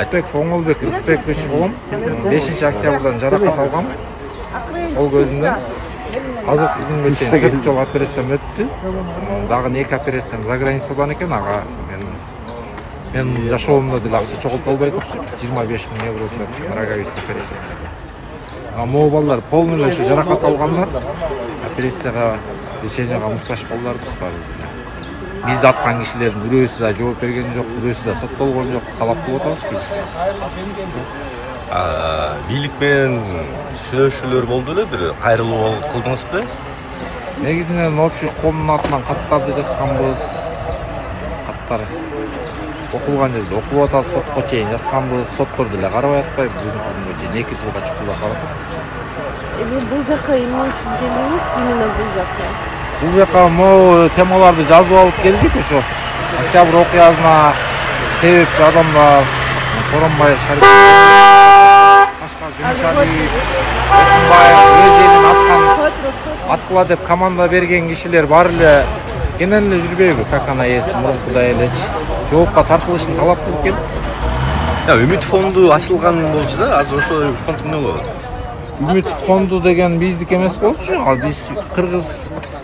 Айтбек Оңолбек Рысбекович уулум 5 октябрдан жаракат алгам. Сол көзүндөн азыр күнгө чейин 4 жолу операциям өттү. Дагы 2 операциям за границадан экен. Ага мен жашоомдо деле акча чогулта албай турчу. 25 000 евро турат роговица операция. Могу балдар полный ошо жаракат алгандар. Операцияга леченияга муктаж балдарбыз баарыбыз. Биз аткан кишилердин бирөөсү да жооп берген жок, бирөөсү да соттолгон жок, талап кылып атабыз бийликке. Бийлик менен сүйлөшүүлөр болду эле, бир кайрылуу кылдыңызбы? Негизинен общий коомдун атынан каттарды жазганбыз. Каттар окулган жерде окуп атат, сотко чейин жазганбыз. Соттор деле карабай атпайбы, бүгүнкү күнгө чейин 2 жылга чукулда карап. Бул жака эмне үчүн келдиңиз? Именно бул жака. Бул жака могу темаларды жазып алып келдик ошо. Октябрь окуясына себепчи адамдар Соронбай Шарипов, башка Гүншалиев, Окунбаев өз элин аткыла деп команда берген кишилер бар эле кенен эле жүрбөйбү, как она есть, мурункудай элечи. Жоопко тартылышын талап кылып келдик. Үмүт фонду ачылган болчу да, азыр ошол фонд эмне болот? Үмүт фонду деген биздики эмес болчу. Ал биз Кыргыз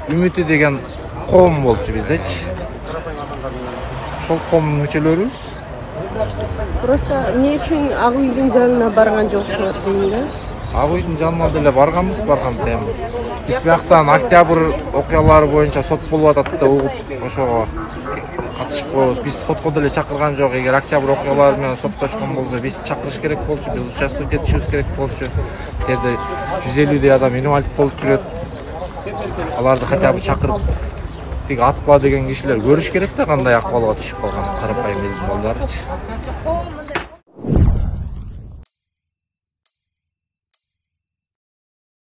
Үмүтү деген коом болчу биздечи. Ошол коомдун мүчөлөрүбүз. Просто эмне үчүн ак үйдүн жанына барган жоксуңар дейм да? Ак үйдүн жанына деле барганбыз, барган биз бияктан октябрь окуялары боюнча сот болуп атат деп угуп, ошого катышып коебуз. Биз сотко деле чакырган жок. Эгер октябрь окуялары менен соттошкон болсо, биз чакырыш керек болчу, биз участвовать этишибиз керек болчу. Жерде 150 адам инвалид болуп жүрөт. Аларды хотя бы чакырып, тиги аткыла деген кишилер көрүш керек да кандай акыбалга түшүп калган карапайым элдин балдарычы.